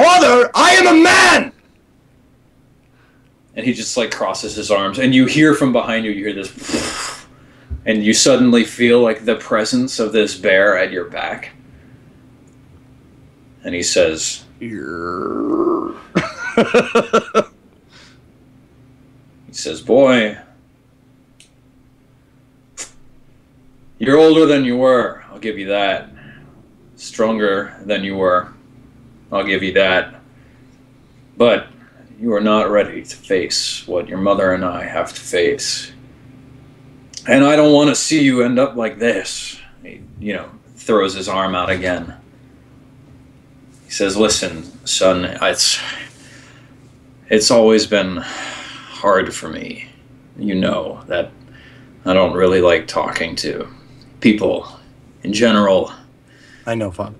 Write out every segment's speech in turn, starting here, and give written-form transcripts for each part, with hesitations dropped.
Father, I am a man! And he just like crosses his arms, and you hear from behind you, you hear this, and you suddenly feel like the presence of this bear at your back. And he says, he says, boy, you're older than you were, I'll give you that. Stronger than you were, I'll give you that. But you are not ready to face what your mother and I have to face. And I don't want to see you end up like this. He, throws his arm out again. He says, listen, son, it's always been hard for me. You know that I don't really like talking to people in general. I know, Father.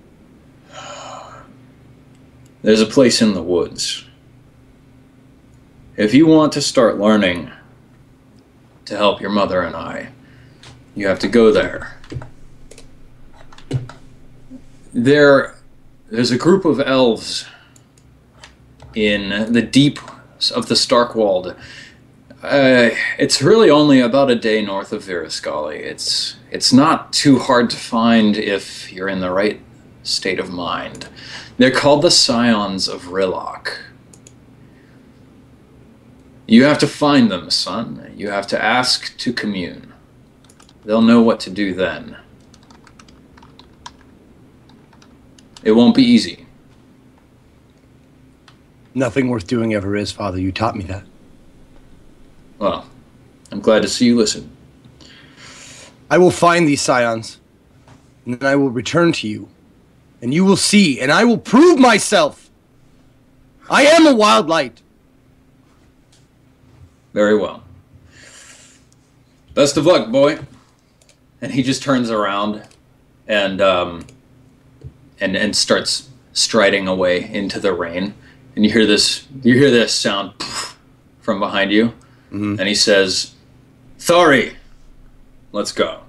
There's a place in the woods. If you want to start learning to help your mother and I, you have to go there. There's a group of elves in the deep of the Starkwald. It's really only about a day north of Virascali. It's not too hard to find if you're in the right state of mind. They're called the Scions of Rillock. You have to find them, son. You have to ask to commune. They'll know what to do then. It won't be easy. Nothing worth doing ever is, Father. You taught me that. Well, I'm glad to see you listen. I will find these scions, and then I will return to you, and you will see, and I will prove myself. I am a wild light. Very well. Best of luck, boy. And he just turns around and starts striding away into the rain. And you hear this sound from behind you. Mm-hmm. And he says, Thari, let's go.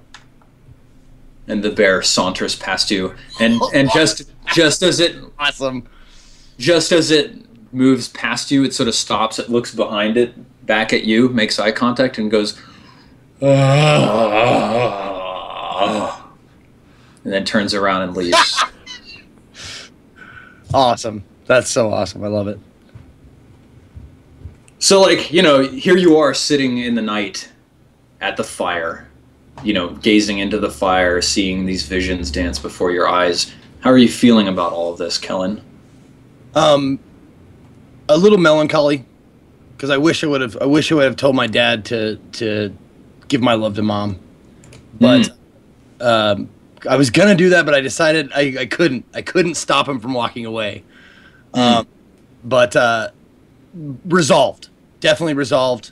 And the bear saunters past you, and just as it awesome, just as it moves past you, it sort of stops. It looks behind it, back at you, makes eye contact, and goes, and then turns around and leaves. Awesome. That's so awesome. I love it. So, like, here you are sitting in the night at the fire, gazing into the fire, seeing these visions dance before your eyes. How are you feeling about all of this, Kellen? A little melancholy, because I wish I would have told my dad to give my love to Mom, but I was gonna do that, but I decided I couldn't stop him from walking away. But resolved, definitely resolved.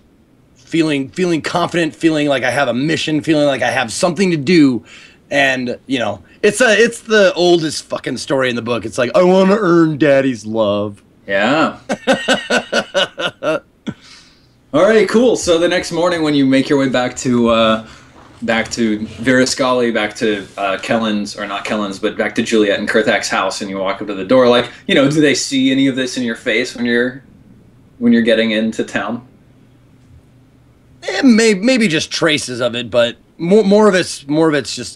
Feeling confident, feeling like I have a mission, feeling like I have something to do, and it's the oldest fucking story in the book. It's like, I want to earn Daddy's love. Yeah. All right, cool. So the next morning, when you make your way back to Virascali, back to Kellen's, or not Kellen's, but back to Juliet and Kurthak's house, and you walk up to the door, like, do they see any of this in your face when you're getting into town? Maybe just traces of it, but more of it's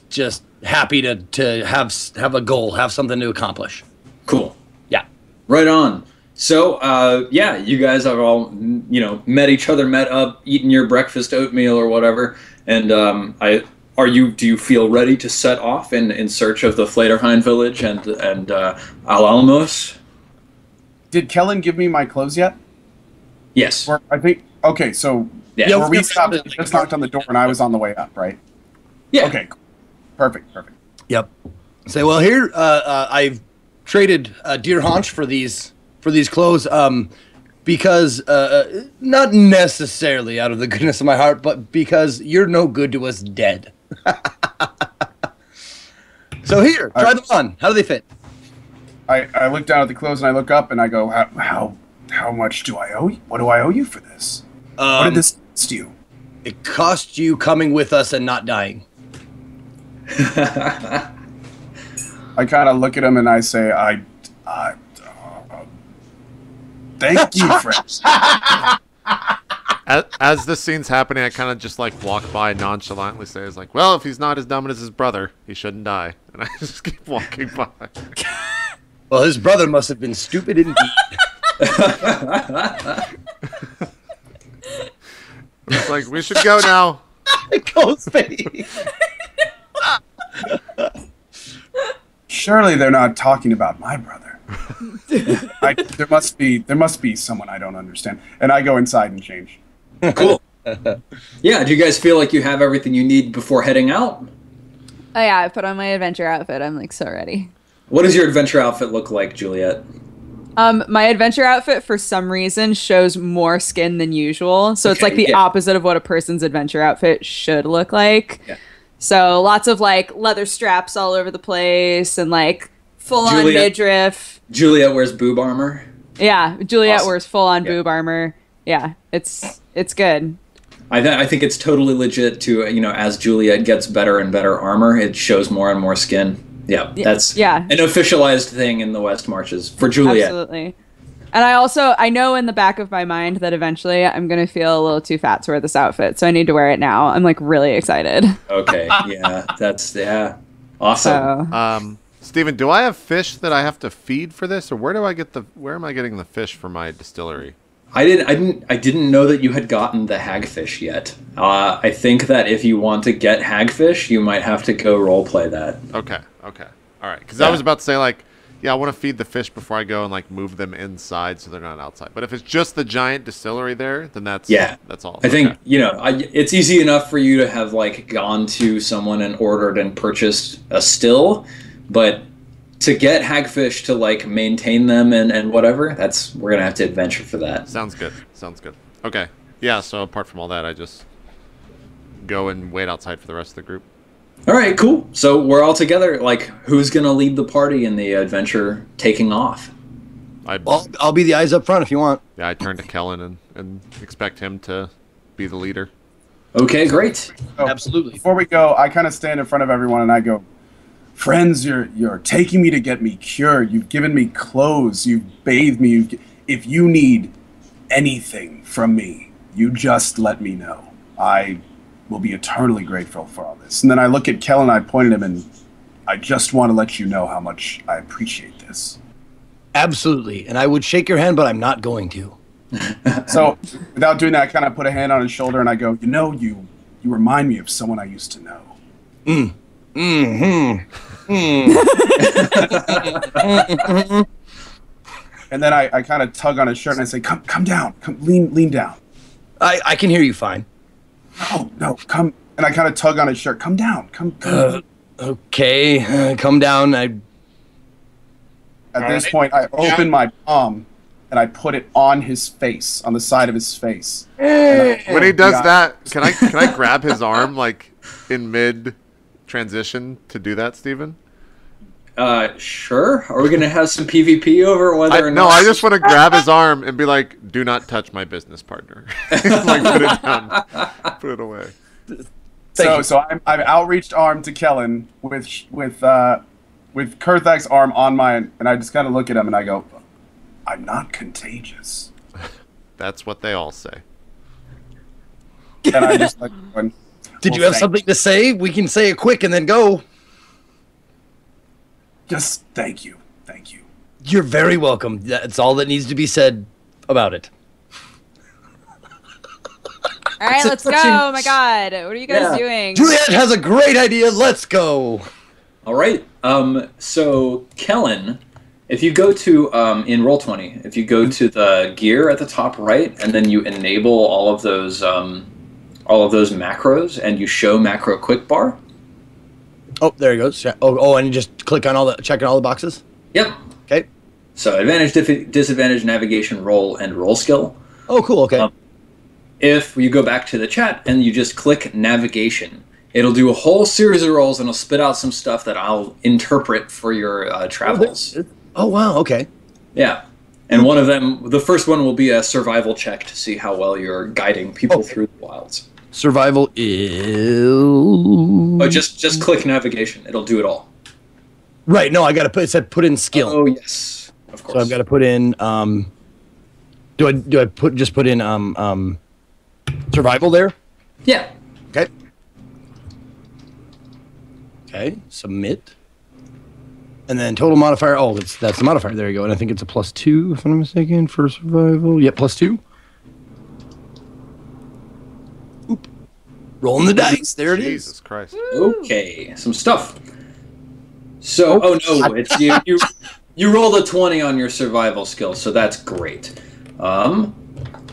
just happy to have a goal, have something to accomplish. Cool. Yeah. Right on. So, you guys have all, met each other, met up, eaten your breakfast oatmeal or whatever, and do you feel ready to set off in search of the Flaterheim village and Al Alamos? Did Kellen give me my clothes yet? Yes. I think, okay, so where we stopped, just knocked on the door and I was on the way up, right? Yeah. Okay, cool. Perfect. Yep. Say, well, here, I've traded Deer Haunch for these clothes, because not necessarily out of the goodness of my heart, but because you're no good to us dead. So here, try them on. How do they fit? I look down at the clothes and I look up and I go, how much do I owe you? What do I owe you for this? What did this cost you? It cost you coming with us and not dying. I kind of look at him and I say, Thank you, friends. As this scene's happening, I kind of just like walk by nonchalantly, say, "It's like, well, if he's not as dumb as his brother, he shouldn't die." And I just keep walking by. Well, his brother must have been stupid indeed. It's like, we should go now. Ghostface. Surely they're not talking about my brother. There must be someone I don't understand. And I go inside and change. Cool. Yeah, do you guys feel like you have everything you need before heading out? Oh yeah, I put on my adventure outfit. I'm like so ready. What does your adventure outfit look like, Juliet? My adventure outfit for some reason shows more skin than usual. So it's like the opposite of what a person's adventure outfit should look like. Yeah. So lots of like leather straps all over the place and like full on midriff. Juliet wears boob armor. Yeah, Juliet wears full on boob armor. Yeah, it's good. I think it's totally legit to, as Juliet gets better and better armor, it shows more and more skin. Yeah, that's an officialized thing in the West Marches for Juliet. Absolutely. And I know in the back of my mind that eventually I'm going to feel a little too fat to wear this outfit, so I need to wear it now. I'm like really excited. Okay, yeah, awesome. So. Steven, do I have fish that I have to feed for this, or where am I getting the fish for my distillery? I didn't know that you had gotten the hagfish yet. I think that if you want to get hagfish, you might have to go roleplay that. Okay. All right. Because I was about to say, like, yeah, I want to feed the fish before I go and, like, move them inside so they're not outside. But if it's just the giant distillery there, then that's all. I think, it's easy enough for you to have, like, gone to someone and ordered and purchased a still, but to get hagfish to, like, maintain them and whatever, we're going to have to adventure for that. Sounds good. Okay. Yeah, so apart from all that, I just go and wait outside for the rest of the group. All right, cool. So we're all together. Like, who's going to lead the party in the adventure taking off? I'll be the eyes up front if you want. Yeah, I turn to Kellen and expect him to be the leader. Okay, great. So absolutely. Before we go, I kind of stand in front of everyone and I go, friends, you're taking me to get me cured. You've given me clothes. You've bathed me. If you need anything from me, you just let me know. I will be eternally grateful for all this. And then I look at Kellen and I point at him and I just want to let you know how much I appreciate this. Absolutely. And I would shake your hand, but I'm not going to. So without doing that, I kind of put a hand on his shoulder and I go, you remind me of someone I used to know. And then I kind of tug on his shirt and I say, come down, lean down. I can hear you fine. No, come. And I kind of tug on his shirt. Come down, come. Okay, come down. At this point, I open my palm and I put it on his face, on the side of his face. When he does that, can I grab his arm like in mid transition to do that, Steven? Sure. Are we gonna have some PvP over whether or not? No, I just want to grab his arm and be like, "Do not touch my business partner." Like, put it down, put it away. So I'm outreached arm to Kellen with Kurthak's arm on mine, and I just kind of look at him and I go, "I'm not contagious." That's what they all say. And I just like, did you have something to say? We can say it quick and then go. Just thank you. You're very welcome. That's all that needs to be said about it. All right, let's go. Oh my God, what are you guys doing? Juliet has a great idea. Let's go. All right. So Kellen, if you go to in Roll20, if you go to the gear at the top right, and then you enable all of those macros, and you show macro quick bar. Oh, there he goes. Oh, and you just click on checking all the boxes? Yep. Okay. So advantage, disadvantage, navigation, roll, and roll skill. Oh, cool. Okay. If you go back to the chat and you just click navigation, it'll do a whole series of rolls and it'll spit out some stuff that I'll interpret for your travels. Oh, wow. Okay. Yeah. And one of them, the first one will be a survival check to see how well you're guiding people through the wilds. Survival is... Oh, just click navigation. It'll do it all. Right. No, I got to put... It said put in skill. Oh, yes. Of course. So I've got to put in... Do I just put in survival there? Yeah. Okay. Okay. Submit. And then total modifier. Oh, that's the modifier. There you go. And I think it's a +2, if I'm not mistaken, for survival. Yep, +2. Oop. Rolling the dice. There it is. Jesus Christ. Okay, some stuff. So, oh no, it's you. You rolled a 20 on your survival skill, so that's great.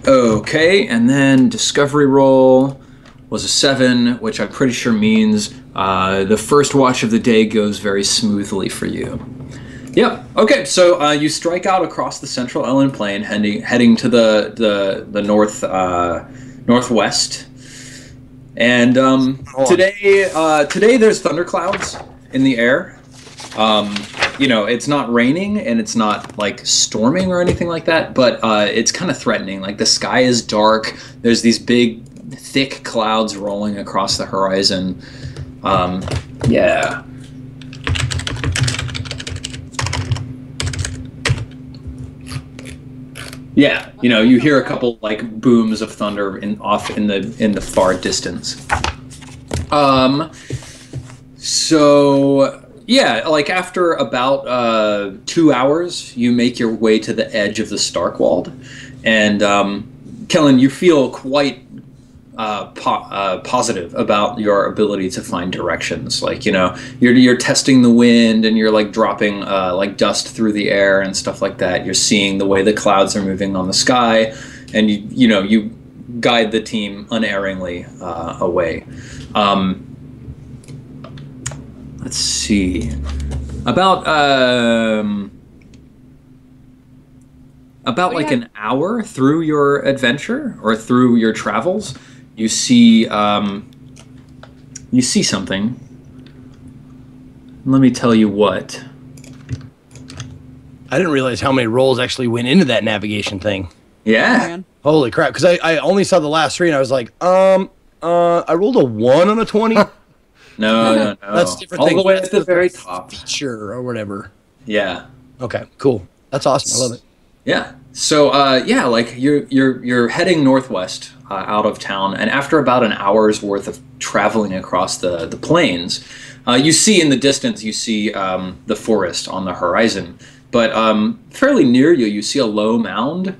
Okay, and then discovery roll was a 7, which I'm pretty sure means the first watch of the day goes very smoothly for you. Yep. Okay, so you strike out across the central Ellen Plain, heading to the northwest. And today there's thunderclouds in the air. You know, it's not raining and it's not like storming or anything like that, but it's kind of threatening. Like the sky is dark. There's these big, thick clouds rolling across the horizon. Yeah. Yeah, you know, you hear a couple like booms of thunder off in the far distance. So yeah, like after about 2 hours, you make your way to the edge of the Starkwald, and Kellen, you feel quite positive about your ability to find directions. Like, you know, you're testing the wind, and you're like dropping like dust through the air and stuff like that. You're seeing the way the clouds are moving on the sky, and you guide the team unerringly away. Let's see. About like an hour through your adventure or through your travels, you see something. Let me tell you what. I didn't realize how many rolls actually went into that navigation thing. Yeah. Holy crap! Because I only saw the last 3, and I was like, I rolled a 1 on a 20. No. That's different. All the way at the very top. Feature or whatever. Yeah. Okay. Cool. That's awesome. I love it. Yeah. So yeah, like you're heading northwest out of town, and after about an hour's worth of traveling across the plains, you see in the distance the forest on the horizon. But fairly near you, you see a low mound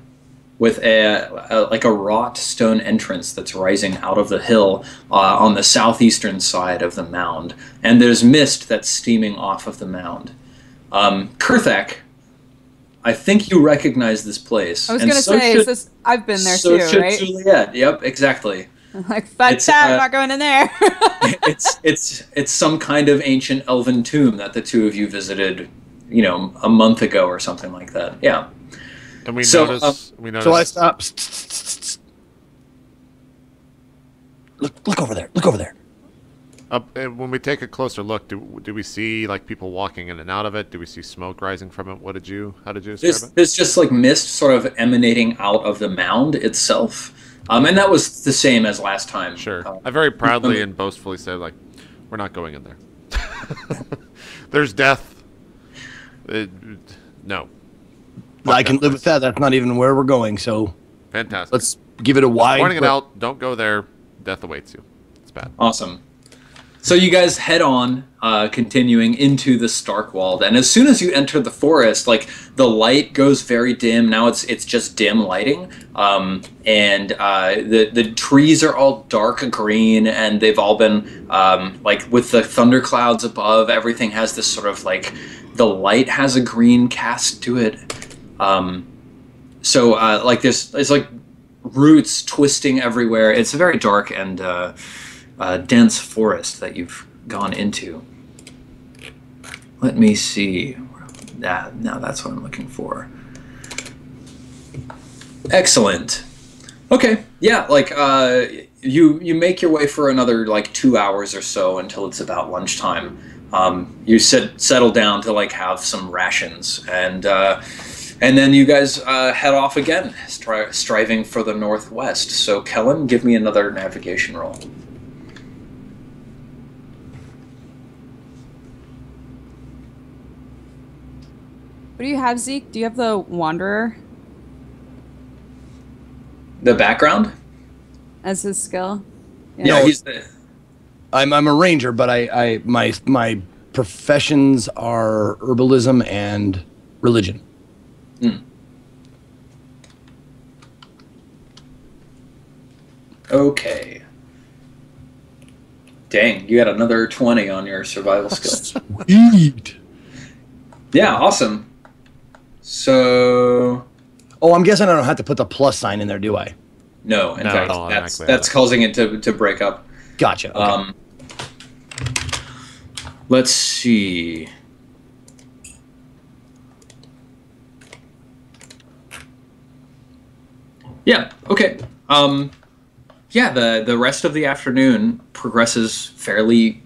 with like a wrought stone entrance that's rising out of the hill on the southeastern side of the mound, and there's mist that's steaming off of the mound. Kurthak, I think you recognize this place. I was going to say, I've been there too, right? Juliet. Yep, exactly. Like, fuck that, I'm not going in there. it's some kind of ancient elven tomb that the two of you visited, you know, a month ago or something like that. Yeah. And we noticed. So I stop. Look over there. Look over there. And when we take a closer look, do we see like people walking in and out of it? Do we see smoke rising from it? How did you describe it? There's just like mist sort of emanating out of the mound itself, and that was the same as last time. Sure. I very proudly and boastfully said, like, we're not going in there. There's death. No. I can live with that. That's not even where we're going. So fantastic. Let's give it a wide. Pointing it out. Don't go there. Death awaits you. It's bad. Awesome. So you guys head on, continuing into the Starkwald, and as soon as you enter the forest, like the light goes very dim. Now it's just dim lighting, and the trees are all dark green, and they've all been like with the thunderclouds above. Everything has this sort of like the light has a green cast to it. So like this, it's like roots twisting everywhere. It's a very dark and dense forest that you've gone into. Let me see. Now that's what I'm looking for. Excellent. Okay, yeah, like you make your way for another like 2 hours or so until it's about lunchtime. You settle down to like have some rations, and then you guys head off again, striving for the northwest. So Kellen, give me another navigation roll. What do you have, Zeke? Do you have the Wanderer? The background? As his skill? Yeah, he's the... I'm a ranger, but my professions are herbalism and religion. Okay. Dang, you got another 20 on your survival skills. Sweet. Yeah, awesome. So... Oh, I'm guessing I don't have to put the plus sign in there, do I? No, in fact, no, that's causing it to break up. Gotcha. Okay. Let's see. Yeah, okay. Yeah, the rest of the afternoon progresses fairly,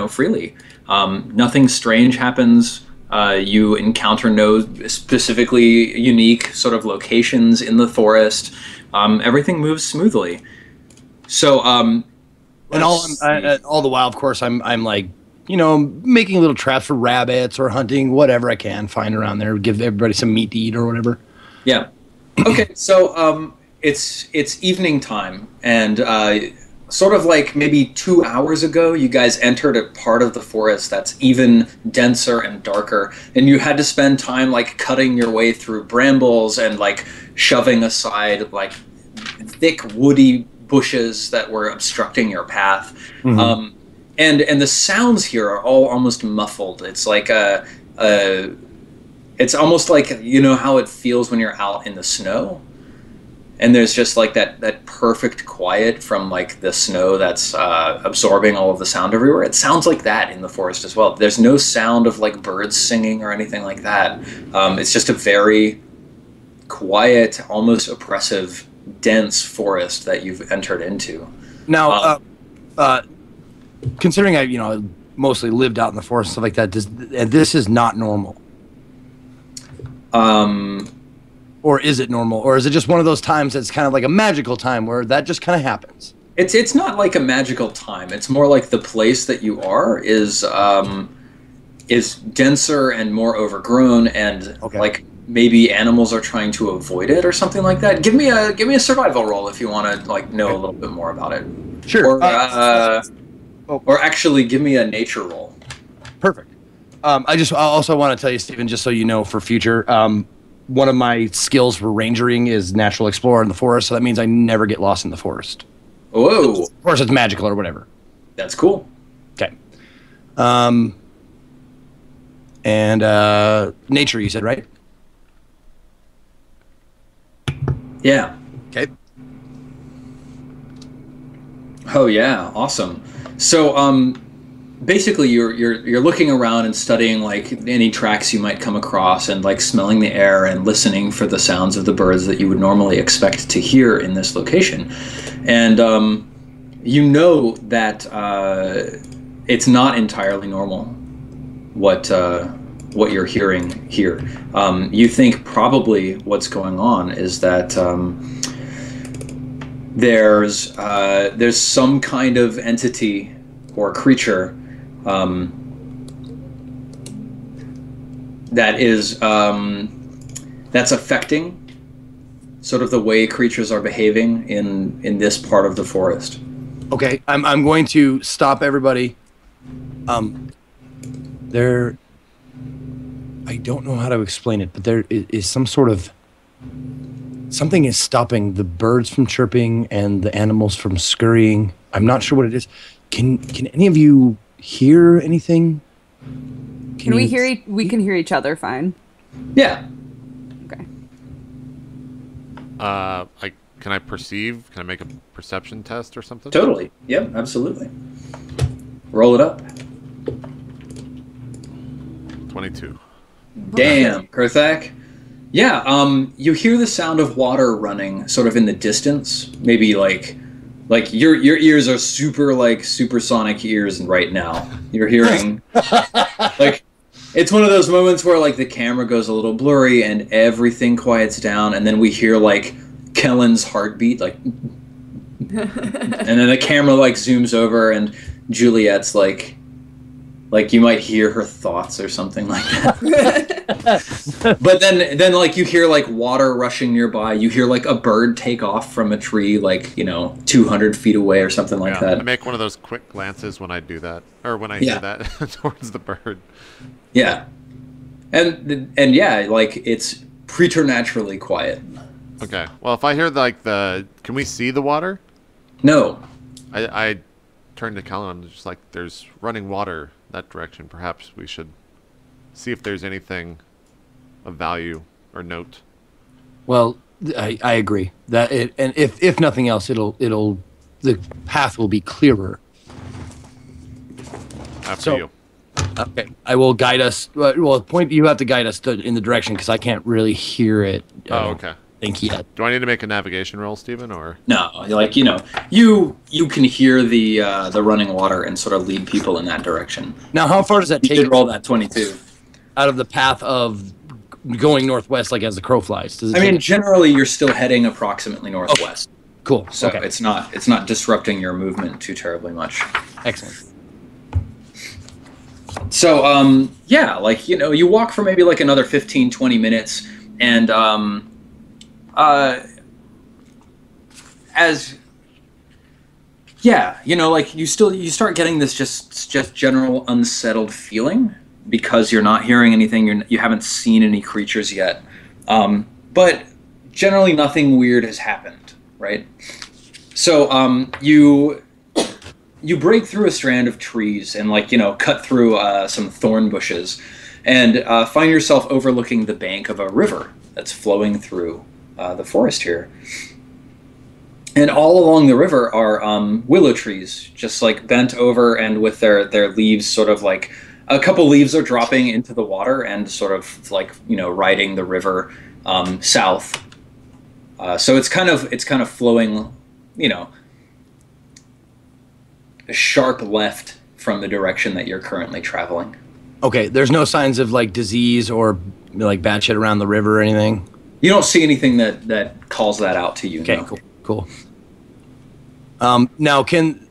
freely. Nothing strange happens. You encounter no specifically unique sort of locations in the forest. Everything moves smoothly. So, and all the while, of course, I'm like, making little traps for rabbits or hunting whatever I can find around there. Give everybody some meat to eat or whatever. Yeah. Okay. So, it's evening time, and sort of like maybe 2 hours ago, you guys entered a part of the forest that's even denser and darker, and you had to spend time like cutting your way through brambles and like shoving aside like thick woody bushes that were obstructing your path. Mm-hmm. And the sounds here are all almost muffled. It's like it's almost like how it feels when you're out in the snow. And there's just like that perfect quiet from like the snow that's absorbing all of the sound everywhere. It sounds like that in the forest as well. There's no sound of like birds singing or anything like that. It's just a very quiet, almost oppressive, dense forest that you've entered into. Now, considering I mostly lived out in the forest and stuff like that, this is not normal. Or is it normal? Or is it just one of those times that's kind of like a magical time where that just kind of happens? It's not like a magical time. It's more like the place that you are is denser and more overgrown, and like maybe animals are trying to avoid it or something like that. Give me a survival roll if you want to like know a little bit more about it. Sure. Or actually, give me a nature roll. Perfect. I also want to tell you, Stephen, just so you know for future. One of my skills for rangering is natural explorer in the forest, so that means I never get lost in the forest. Whoa! Of course, it's magical or whatever. That's cool. Okay. And nature, you said, right? Yeah. Okay. Oh yeah, awesome. So basically you're looking around and studying like any tracks you might come across, and like smelling the air and listening for the sounds of the birds that you would normally expect to hear in this location. And that it's not entirely normal what you're hearing here. You think probably what's going on is that there's some kind of entity or creature that is that's affecting sort of the way creatures are behaving in this part of the forest. Okay, I'm going to stop everybody. I don't know how to explain it, but there is some sort of something is stopping the birds from chirping and the animals from scurrying. I'm not sure what it is. Can any of you hear anything? Can we hear? We can hear each other fine. Yeah. Okay. Can I perceive? Can I make a perception test or something? Totally. Yep. Absolutely. Roll it up. 22. Damn, Kurthak. Yeah. You hear the sound of water running, sort of in the distance. Maybe like your ears are supersonic ears right now. You're hearing like it's one of those moments where like the camera goes a little blurry and everything quiets down, and then we hear like Kellen's heartbeat, like, and then the camera like zooms over and Juliet's like Like you might hear her thoughts or something like that. But then like you hear like water rushing nearby. You hear like a bird take off from a tree, like 200 feet away or something like that. I make one of those quick glances when I do that, or when I hear that towards the bird. Yeah, and yeah, like it's preternaturally quiet. Okay. Well, if I hear like can we see the water? No. I turn to Callan. I'm just like, there's running water that direction. Perhaps we should see if there's anything of value or note. Well, I agree that and if nothing else, the path will be clearer. After you. Okay, I will guide us. Well, you have to guide us in the direction because I can't really hear it. Oh, okay. Think yet. Do I need to make a navigation roll, Stephen, or no? Like you can hear the running water and sort of lead people in that direction. Now, how far does that take? You did roll that 22 out of the path of going northwest, like as the crow flies. I mean, generally, you're still heading approximately northwest. Okay. Cool. So it's not disrupting your movement too terribly much. Excellent. So yeah, like you walk for maybe like another 15-20 minutes, and like you start getting this just general unsettled feeling because you're not hearing anything, you haven't seen any creatures yet, but generally nothing weird has happened, right? So you break through a strand of trees and cut through some thorn bushes and find yourself overlooking the bank of a river that's flowing through the forest here. And all along the river are willow trees, just like bent over and with their leaves sort of like a couple leaves are dropping into the water and sort of like riding the river south. So it's kind of flowing, a sharp left from the direction that you're currently traveling. Okay, there's no signs of like disease or like bad shit around the river or anything. You don't see anything that calls that out to you. Okay, no. Cool. Now,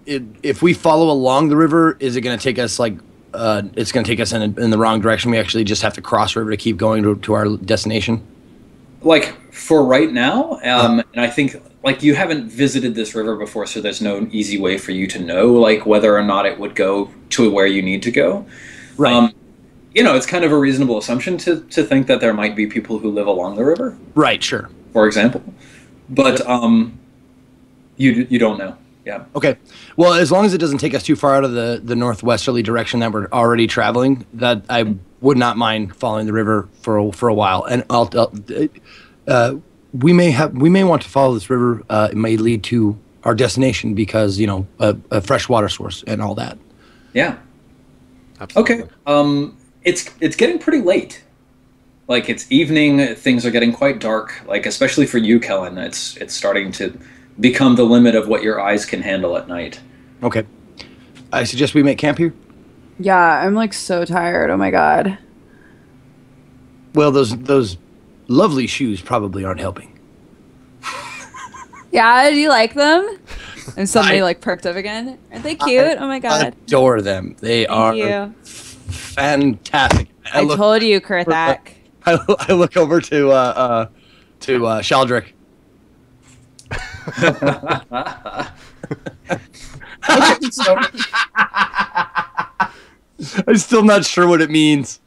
if we follow along the river, is it going to take us it's going to take us in the wrong direction? We actually just have to cross river to keep going to our destination. Like for right now, and I think like you haven't visited this river before, so there's no easy way for you to know like whether or not it would go to where you need to go. Right. It's kind of a reasonable assumption to think that there might be people who live along the river. Right, sure. For example. But you don't know. Yeah. Okay. Well, as long as it doesn't take us too far out of the northwesterly direction that we're already traveling, that I would not mind following the river for a while. And we may want to follow this river. It may lead to our destination because a fresh water source and all that. Yeah. Absolutely. Okay. It's getting pretty late. Like it's evening, things are getting quite dark. Like especially for you, Kellen, it's starting to become the limit of what your eyes can handle at night. Okay. I suggest we make camp here. Yeah, I'm like so tired. Oh my god. Well, those lovely shoes probably aren't helping. Yeah, do you like them? And somebody like perked up again. Aren't they cute? Oh my god. I adore them. They are fantastic. I told you, Kurthak. I look over to Shaldrick. I'm still not sure what it means.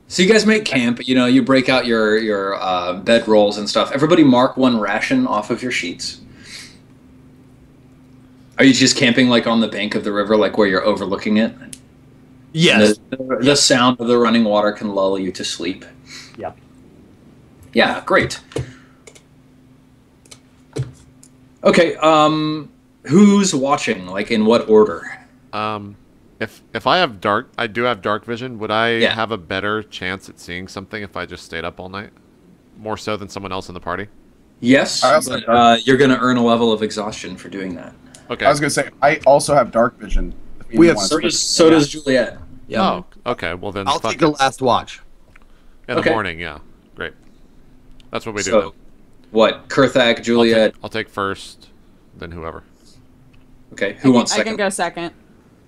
So you guys make camp. You break out your bed rolls and stuff. Everybody mark one ration off of your sheets. Are you just camping like on the bank of the river, like where you're overlooking it? Yes. The sound of the running water can lull you to sleep. Yeah. Yeah, great. Okay, who's watching? Like in what order? If I have I do have dark vision. Would I Yeah. have a better chance at seeing something if I just stayed up all night? More so than someone else in the party? Yes, but you're going to earn a level of exhaustion for doing that. Okay. I was gonna say I also have dark vision. We have So does Juliet. Yeah. Oh, okay. Well then, I'll fuck take the it. last watch. In the Okay. morning. Yeah, great. That's what we do. So, Then. what? Kurthak, Juliet. I'll take first, then whoever. Okay, who wants I second? can go second.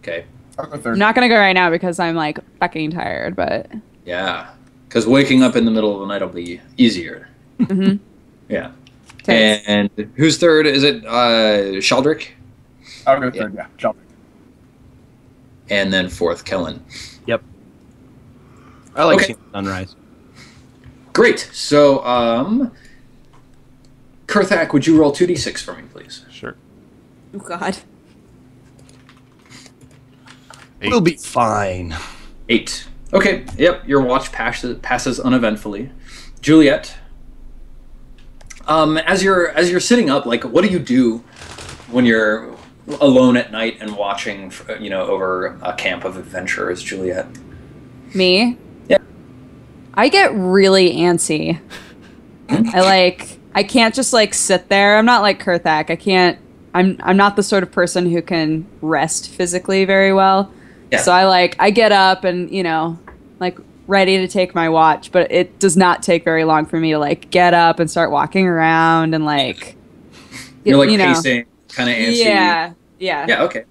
Okay. I'll go I'm third. not gonna go right now because I'm like fucking tired, but Yeah. Because waking up in the middle of the night will be easier. Mhm. Yeah. Thanks. And who's third? Is it Sheldrick? I'll go third, yeah. Jump. And then fourth, Kellen. Yep. I like Okay. seeing the sunrise. Great. So, Kurthak, would you roll 2d6 for me, please? Sure. Oh God. 8. We'll be fine. 8. Okay. Yep. Your watch passes uneventfully. Juliet. As you're sitting up, like, what do you do when you're alone at night and watching, over a camp of adventurers, Juliet? Me? Yeah. I get really antsy. I can't just like sit there. I'm not like Kurthak. I'm not the sort of person who can rest physically very well. Yeah. So I get up and, like ready to take my watch, but it does not take very long for me to like get up and start walking around and like You're like pacing, kind of antsy. Yeah. Yeah. Yeah, okay.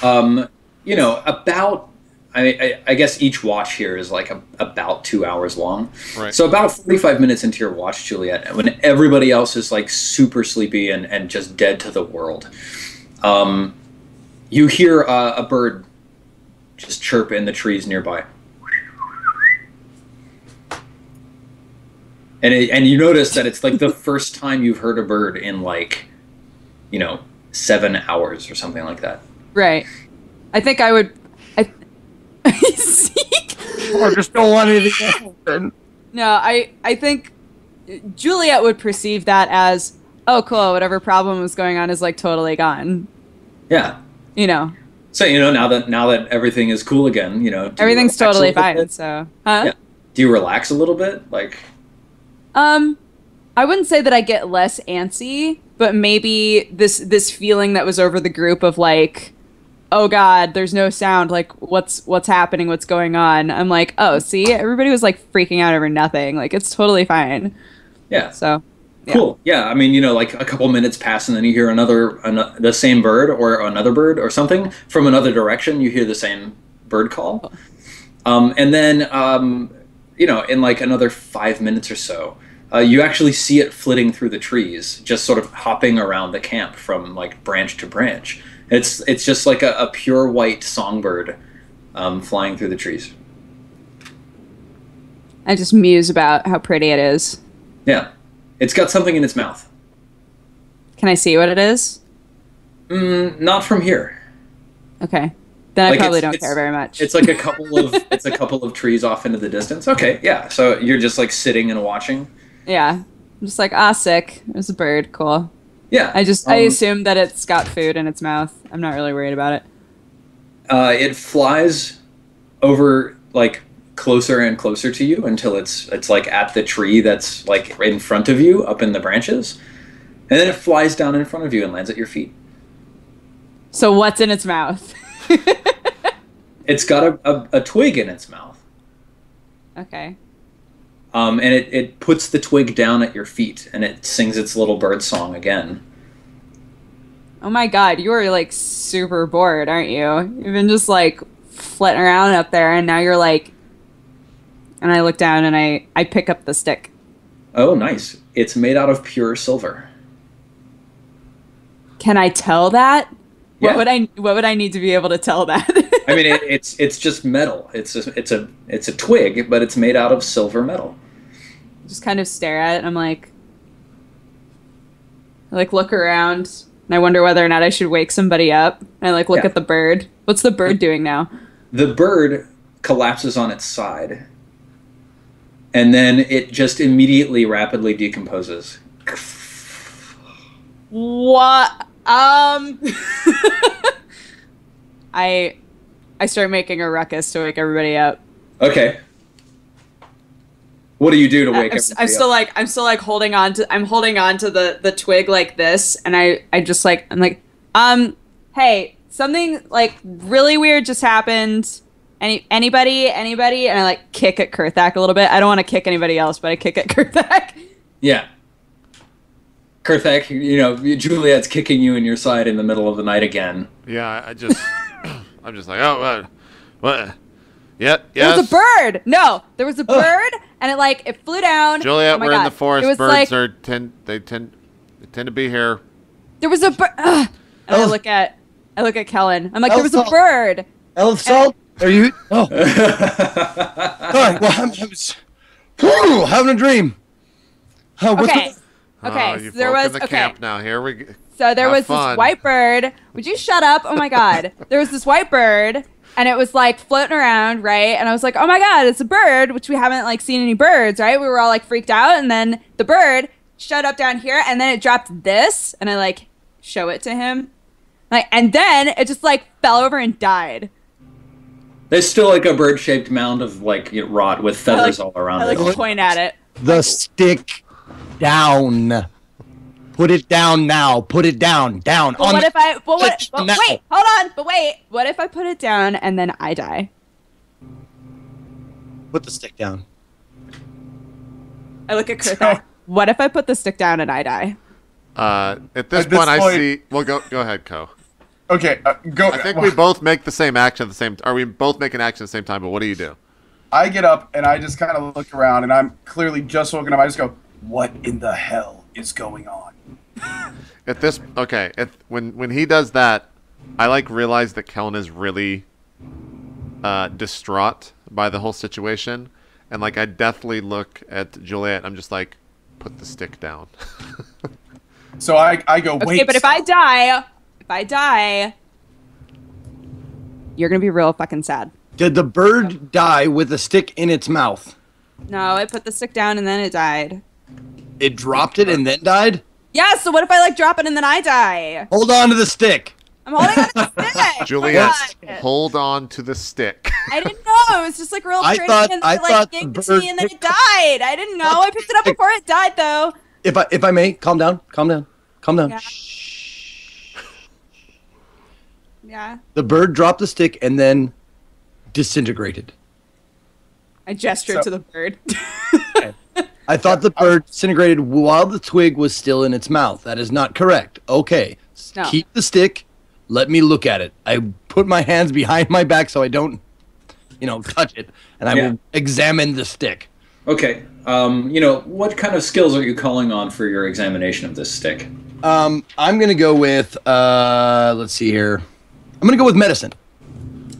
About I guess each watch here is like about 2 hours long. Right. So about 45 minutes into your watch, Juliet, when everybody else is like super sleepy and just dead to the world, you hear a bird just chirp in the trees nearby. And you notice that it's like the first time you've heard a bird in like, 7 hours or something like that. Right. I think I would. I just don't want anything to happen. No, I think Juliet would perceive that as, oh, cool, whatever problem was going on is like totally gone. Yeah. So now that everything is cool again, do you Everything's relax a totally little fine. bit? So, Yeah. Do you relax a little bit? Like, I wouldn't say that I get less antsy, but maybe this feeling that was over the group of like, oh God, there's no sound. Like, what's happening? What's going on? I'm like, oh, see, everybody was like freaking out over nothing. Like, it's totally fine. yeah. So, yeah. Cool. Yeah. I mean, like a couple minutes pass and then you hear the same bird or another bird or something from another direction. You hear the same bird call. And then, in like another 5 minutes or so, you actually see it flitting through the trees, just sort of hopping around the camp from like branch to branch. It's just like a pure white songbird flying through the trees. I just muse about how pretty it is. Yeah. It's got something in its mouth. Can I see what it is? Not from here. Okay. Then Like, I probably it's- don't care very much. It's like a couple of trees off into the distance. Okay, yeah. So you're just like sitting and watching. Yeah. I'm just like, sick. There's a bird. Cool. Yeah. I assume that it's got food in its mouth. I'm not really worried about it. It flies over like closer and closer to you until it's like at the tree that's like in front of you, up in the branches, and then it flies down in front of you and lands at your feet. So what's in its mouth? It's got a twig in its mouth. Okay. And it puts the twig down at your feet and it sings its little bird song again. Oh my God, you are like super bored, aren't you? You've been just like flitting around up there, and now you're like. And I look down and I pick up the stick. Oh, nice. It's made out of pure silver. Can I tell that? Yeah. What would I need to be able to tell that? I mean, it's just metal. It's a twig, but it's made out of silver metal. Just kind of stare at it, and I'm like, I like look around, and I wonder whether or not I should wake somebody up. And I like look Yeah. at the bird. What's the bird doing now? The bird collapses on its side, and then it just immediately rapidly decomposes. What? I start making a ruckus to wake everybody up. Okay. What do you do to wake everybody I'm still up? like holding on to the twig like this, and I'm like, hey, something like really weird just happened. Anybody, and I like kick at Kurthak a little bit. I don't want to kick anybody else, but I kick at Kurthak. Yeah. Kurthak, Juliet's kicking you in your side in the middle of the night again. Yeah, I just I'm just like, oh, what? Yes. There was a bird. No, there was a bird, and it flew down. Juliet, oh my we're God. in the forest. It was Birds tend to be here. There was a bird. And I look at Kellen. I'm like, there was a bird. Elf Salt, are you? Oh. Sorry. Well, I'm having a dream. Okay. You've so there was the camp now. Here we go. So there was fun. this white bird. Would you shut up? Oh my God. There was this white bird, and it was floating around, right? And I was like, oh my God, it's a bird, which we haven't seen any birds, right? We were all freaked out, and then the bird showed up down here, and then it dropped this, and I show it to him, and then it just fell over and died. There's still a bird-shaped mound of rot with feathers all around it. I point at it. The stick down. Put it down now. Put it down. Down. But what if I? But what? But wait, hold on. But wait. What if I put it down and then I die? Put the stick down. I look at Kurthak. What if I put the stick down and I die? At this point, I see. Well, go ahead, Ko. Okay, go. I think we both make the same action at the same. Are we both making action at the same time? But what do you do? I get up and I just kind of look around, and I'm clearly just woken up. I just go, "What in the hell is going on?" At this, okay. When he does that, I realize that Kellen is really distraught by the whole situation, and I deathly look at Juliet. I'm just like, put the stick down. So I go, wait. Okay, but if I die, you're gonna be real fucking sad. Did the bird die with a stick in its mouth? No, I put the stick down and then it died. It dropped it and then died? Yeah, so what if I drop it and then I die? Hold on to the stick. I'm holding on to the stick. Juliet, hold on to the stick. I didn't know. It was just real pretty, and it yanked me, and then it died. I didn't know. I picked it up before it died, though. If I may, calm down. Yeah. Yeah. The bird dropped the stick and then disintegrated. I gestured to the bird. I thought the bird disintegrated while the twig was still in its mouth. That is not correct. Okay. No. Keep the stick. Let me look at it. I put my hands behind my back so I don't, touch it. And I will examine the stick. Okay. What kind of skills are you calling on for your examination of this stick? I'm going to go with, let's see here. I'm going to go with medicine.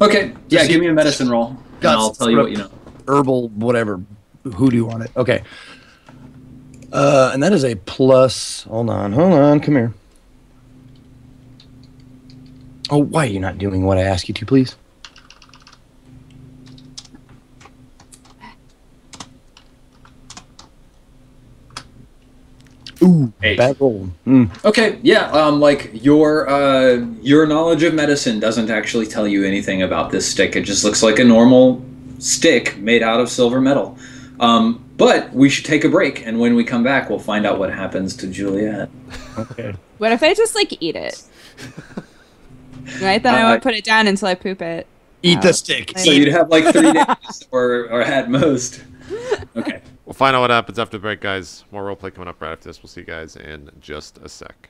Okay. Yeah, give me a medicine roll, and I'll tell you what you know. Herbal, whatever, hoodoo on it. Okay. And that is a plus. Hold on. Come here. Oh, why are you not doing what I ask you to, please? Ooh, 8. bad roll. Okay, yeah, your knowledge of medicine doesn't actually tell you anything about this stick. It just looks like a normal stick made out of silver metal. But we should take a break, and when we come back, we'll find out what happens to Juliet. Okay. What if I just eat it? Right, then I won't put it down until I poop it. Eat the stick. So you'd have 3 days, or at most. Okay. We'll find out what happens after the break, guys. More roleplay coming up right after this. We'll see you guys in just a sec.